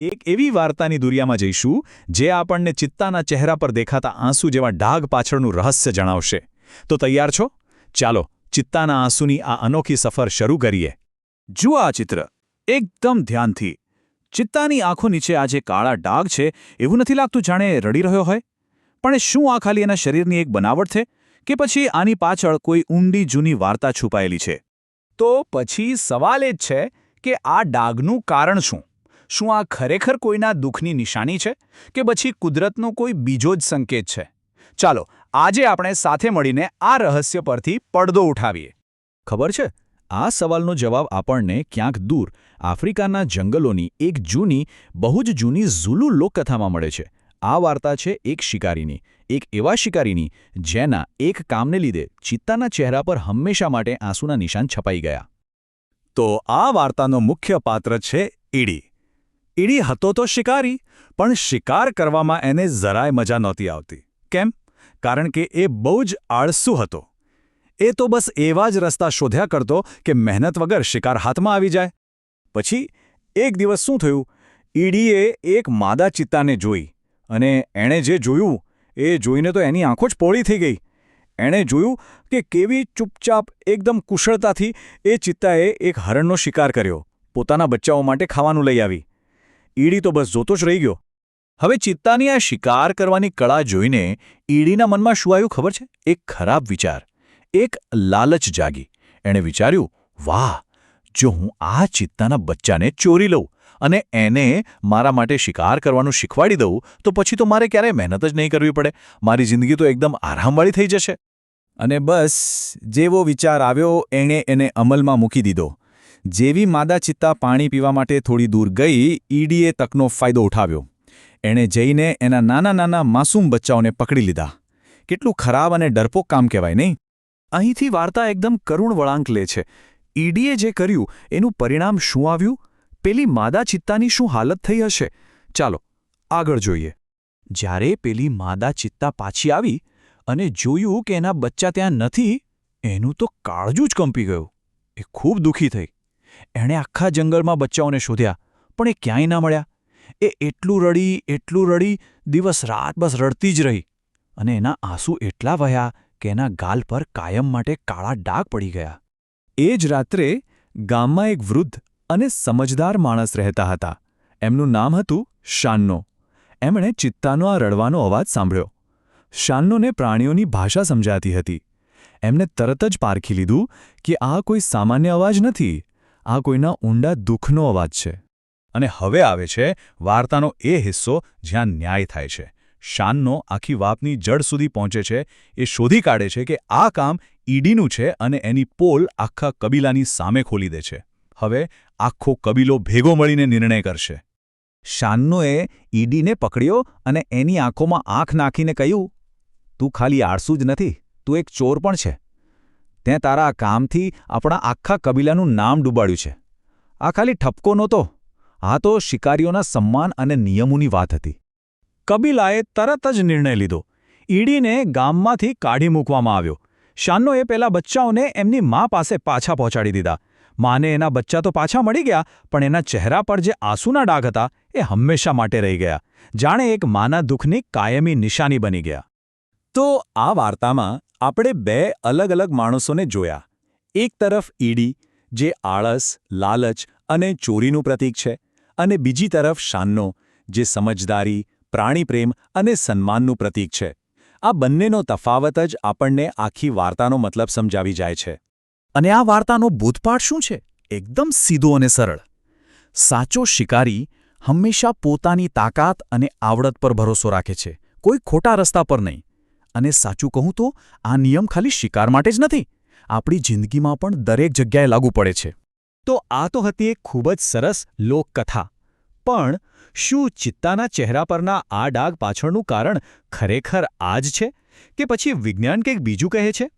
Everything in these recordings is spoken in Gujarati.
એક એવી વાર્તાની દુનિયામાં જઈશું જે આપણને ચિત્તાના ચહેરા પર દેખાતા આંસુ જેવા ડાઘ પાછળનું રહસ્ય જણાવશે. તો તૈયાર છો? ચાલો ચિત્તાના આંસુની આ અનોખી સફર શરૂ કરીએ. જુઓ આ ચિત્ર એકદમ ધ્યાનથી. ચિત્તાની આંખો નીચે આ જે કાળા ડાઘ છે એવું નથી લાગતું જાણે રડી રહ્યો હોય. પણ શું આ ખાલી એના શરીરની એક બનાવટ છે કે પછી આની પાછળ કોઈ ઊંડી જૂની વાર્તા છુપાયેલી છે? તો પછી સવાલ એ જ છે કે આ ડાઘનું કારણ શું? શું આ ખરેખર કોઈના દુઃખની નિશાની છે કે પછી કુદરતનો કોઈ બીજો જ સંકેત છે? ચાલો આજે આપણે સાથે મળીને આ રહસ્ય પરથી પડદો ઉઠાવીએ. ખબર છે, આ સવાલનો જવાબ આપણને ક્યાંક દૂર આફ્રિકાના જંગલોની એક જૂની, બહુ જ જૂની ઝુલુ લોકકથામાં મળે છે. આ વાર્તા છે એક શિકારીની, એક એવા શિકારીની જેના એક કામને લીધે ચિત્તાના ચહેરા પર હંમેશા માટે આંસુના નિશાન છપાઈ ગયા. તો આ વાર્તાનો મુખ્ય પાત્ર છે ઈડી. ઈડી હતો તો શિકારી, પણ શિકાર કરવામાં એને જરાય મજા નહોતી આવતી. કેમ? કારણ કે એ બહુ જ આળસુ હતો. એ તો બસ એવા જ રસ્તા શોધ્યા કરતો કે મહેનત વગર શિકાર હાથમાં આવી જાય. પછી એક દિવસ શું થયું, ઈડીએ એક માદા ચિત્તાને જોઈ અને એણે જે જોયું એ જોઈને તો એની આંખો જ પોળી થઈ ગઈ. એણે જોયું કે કેવી ચૂપચાપ એકદમ કુશળતાથી એ ચિત્તાએ એક હરણનો શિકાર કર્યો, પોતાના બચ્ચાઓ માટે ખાવાનું લઈ આવી. ઈડી તો બસ જોતો જ રહી ગયો. હવે ચિત્તાની આ શિકાર કરવાની કળા જોઈને ઈડીના મનમાં શું આવ્યું ખબર છે? એક ખરાબ વિચાર, એક લાલચ જાગી. એણે વિચાર્યું, વાહ, જો હું આ ચિત્તાના બચ્ચાને ચોરી લઉં અને એને મારા માટે શિકાર કરવાનું શીખવાડી દઉં તો પછી તો મારે ક્યારેય મહેનત જ નહીં કરવી પડે. મારી જિંદગી તો એકદમ આરામવાળી થઈ જશે. અને બસ જેવો વિચાર આવ્યો એણે એને અમલમાં મૂકી દીધો. જેવી માદા ચિત્તા પાણી પીવા માટે થોડી દૂર ગઈ, ઈડીએ તકનો ફાયદો ઉઠાવ્યો. એણે જઈને એના નાના નાના માસૂમ બચ્ચાઓને પકડી લીધા. કેટલું ખરાબ અને ડરપોક કામ કહેવાય નહીં? અહીંથી વાર્તા એકદમ કરુણ વળાંક લે છે. ઈડીએ જે કર્યું એનું પરિણામ શું આવ્યું? પેલી માદા ચિત્તાની શું હાલત થઈ હશે? ચાલો આગળ જોઈએ. જ્યારે પેલી માદા ચિત્તા પાછી આવી અને જોયું કે એના બચ્ચા ત્યાં નથી, એનું તો કાળજું જ કંપી ગયું. એ ખૂબ દુઃખી થઈ. એણે આખા જંગલમાં બચ્ચાઓને શોધ્યા, પણ એ ક્યાંય ના મળ્યા. એ એટલું રડી, દિવસ રાત બસ રડતી જ રહી. અને એના આંસુ એટલા વહ્યા કે એના ગાલ પર કાયમ માટે કાળા ડાઘ પડી ગયા. એ જ રાત્રે ગામમાં એક વૃદ્ધ અને સમજદાર માણસ રહેતા હતા. એમનું નામ હતું શાન્નો. એમણે ચિત્તાનો આ રડવાનો અવાજ સાંભળ્યો. શાન્નોને પ્રાણીઓની ભાષા સમજાતી હતી. એમને તરત જ પારખી લીધું કે આ કોઈ સામાન્ય અવાજ નથી, આ કોઈના ઊંડા દુઃખનો અવાજ છે. અને હવે આવે છે વાર્તાનો એ હિસ્સો જ્યાં ન્યાય થાય છે. શાન્નો આખી વાતની જડ સુધી પહોંચે છે. એ શોધી કાઢે છે કે આ કામ ઈડીનું છે અને એની પોલ આખા કબીલાની સામે ખોલી દે છે. હવે આખો કબીલો ભેગો મળીને નિર્ણય કરશે. શાન્નોએ ઈડીને પકડ્યો અને એની આંખોમાં આંખ નાખીને કહ્યું, તું ખાલી આળસુ જ નથી, તું એક ચોર પણ છે. તે તારા કામથી આપણા આખા કબીલાનું નામ ડૂબાડ્યું છે. આ ખાલી ઠપકો નહોતો, આ તો શિકારીઓના સન્માન અને નિયમોની વાત હતી. કબીલાએ તરત જ નિર્ણય લીધો. ઈડીને ગામમાંથી કાઢી મૂકવામાં આવ્યો. શાન્નોએ પેલા બચ્ચાઓને એમની મા પાસે પાછા પહોંચાડી દીધા. માને એના બચ્ચા તો પાછા મળી ગયા, પણ એના ચહેરા પર જે આંસુના ડાઘ હતા એ હંમેશા માટે રહી ગયા, જાણે એક માના દુઃખની કાયમી નિશાની બની ગયા. તો આ વાર્તામાં આપણે બે અલગ અલગ માણસોને જોયા. એક તરફ ઈડી, જે આળસ, લાલચ અને ચોરીનું પ્રતીક છે, અને બીજી તરફ શાન્નો, જે સમજદારી, પ્રાણીપ્રેમ અને સન્માનનું પ્રતીક છે. આ બંનેનો તફાવત જ આપણને આખી વાર્તાનો મતલબ સમજાવી જાય છે. અને આ વાર્તાનો બોધપાઠ શું છે? એકદમ સીધો અને સરળ. સાચો શિકારી હંમેશા પોતાની તાકાત અને આવડત પર ભરોસો રાખે છે, કોઈ ખોટા રસ્તા પર નહીં. અને સાચું કહું તો આ નિયમ ખાલી શિકાર માટે જ નથી, આપણી જિંદગીમાં પણ દરેક જગ્યાએ લાગુ પડે છે. તો આ તો હતી એક ખૂબ જ સરસ લોકકથા. પણ શું ચિત્તાના ચહેરા પરના આ ડાઘ પાછળનું કારણ ખરેખર આ જ છે કે પછી વિજ્ઞાન કંઈક બીજું કહે છે?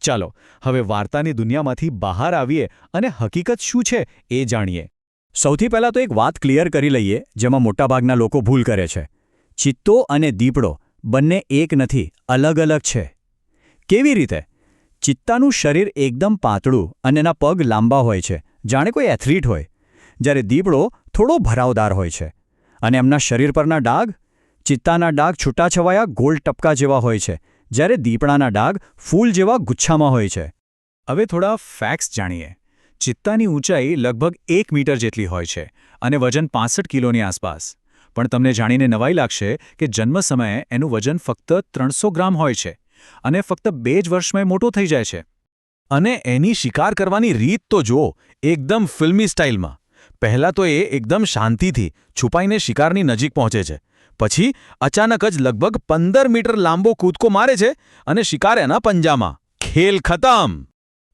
ચાલો હવે વાર્તાની દુનિયામાંથી બહાર આવીએ અને હકીકત શું છે એ જાણીએ. સૌથી પહેલાં તો એક વાત ક્લિયર કરી લઈએ જેમાં મોટાભાગના લોકો ભૂલ કરે છે. ચિત્તો અને દીપડો બંને એક નથી, અલગ અલગ છે. કેવી રીતે? ચિત્તાનું શરીર એકદમ પાતળું અને એના પગ લાંબા હોય છે, જાણે કોઈ એથ્લીટ હોય. જ્યારે દીપડો થોડો ભરાવદાર હોય છે. અને એમના શરીર પરના ડાઘ? ચિત્તાના ડાઘ છૂટાછવાયા ગોળ ટપકા જેવા હોય છે, જ્યારે દીપડાના ડાઘ ફૂલ જેવા ગુચ્છામાં હોય છે. હવે થોડા ફેક્ટ્સ જાણીએ. ચિત્તાની ઊંચાઈ લગભગ 1 મીટર જેટલી હોય છે અને વજન 65 કિલોની આસપાસ. પણ તમને જાણીને નવાઈ લાગશે કે જન્મ સમયે એનું વજન ફક્ત 300 ગ્રામ હોય છે અને ફક્ત 2 જ વર્ષમાં મોટો થઈ જાય છે. અને એની શિકાર કરવાની રીત તો જુઓ, એકદમ ફિલ્મી સ્ટાઇલમાં. પહેલાં તો એ એકદમ શાંતિથી છુપાઈને શિકારની નજીક પહોંચે છે. પછી અચાનક જ લગભગ 15 મીટર લાંબો કૂદકો મારે છે અને શિકાર એના પંજામાં. ખેલ ખતમ!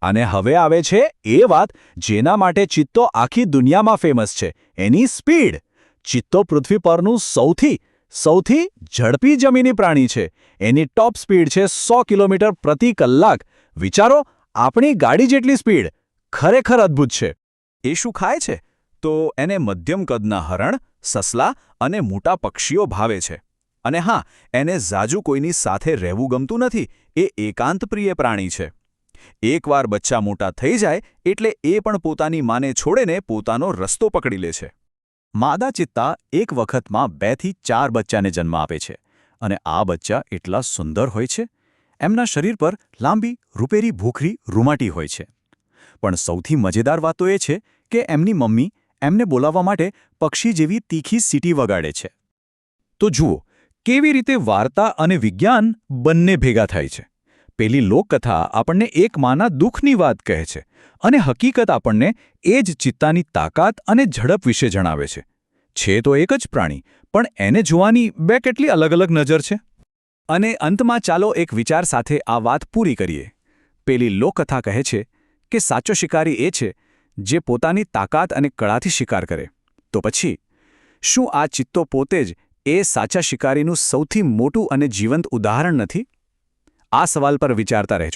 અને હવે આવે છે એ વાત જેના માટે ચિત્તો આખી દુનિયામાં ફેમસ છે, એની સ્પીડ. ચિત્તો પૃથ્વી પરનું સૌથી ઝડપી જમીની પ્રાણી છે. એની ટોપ સ્પીડ છે 100 કિલોમીટર પ્રતિ કલાક. વિચારો, આપણી ગાડી જેટલી સ્પીડ. ખરેખર અદ્ભુત છે. એ શું ખાય છે? તો એને મધ્યમ કદના હરણ, સસલા અને મોટા પક્ષીઓ ભાવે છે. અને હા, એને ઝાઝુ કોઈની સાથે રહેવું ગમતું નથી. એ એકાંતપ્રિય પ્રાણી છે. એકવાર બચ્ચા મોટા થઈ જાય એટલે એ પણ પોતાની માને છોડીને પોતાનો રસ્તો પકડી લે છે. માદા ચિત્તા એક વખતમાં 2 થી 4 બચ્ચાને જન્મ આપે છે. અને આ બચ્ચા એટલા સુંદર હોય છે. એમના શરીર પર લાંબી રૂપેરી ભૂખરી રૂંવાટી હોય છે. પણ સૌથી મજેદાર વાત તો એ છે કે એમની મમ્મી એમને બોલાવવા માટે પક્ષી જેવી તીખી સીટી વગાડે છે. તો જુઓ, કેવી રીતે વાર્તા અને વિજ્ઞાન બંને ભેગા થાય છે. પેલી લોકકથા આપણને એક માના દુઃખની વાત કહે છે અને હકીકત આપણને એ જ ચિત્તાની તાકાત અને ઝડપ વિશે જણાવે છે. છે તો એક જ પ્રાણી, પણ એને જોવાની 2 કેટલી અલગ અલગ નજર છે. અને અંતમાં ચાલો એક વિચાર સાથે આ વાત પૂરી કરીએ. પેલી લોકકથા કહે છે કે સાચો શિકારી એ છે જે પોતાની તાકાત અને કળાથી શિકાર કરે. તો પછી શું આ ચિત્તો પોતે જ એ સાચા શિકારીનું સૌથી મોટું અને જીવંત ઉદાહરણ નથી? આ સવાલ પર વિચારતા રહેજો.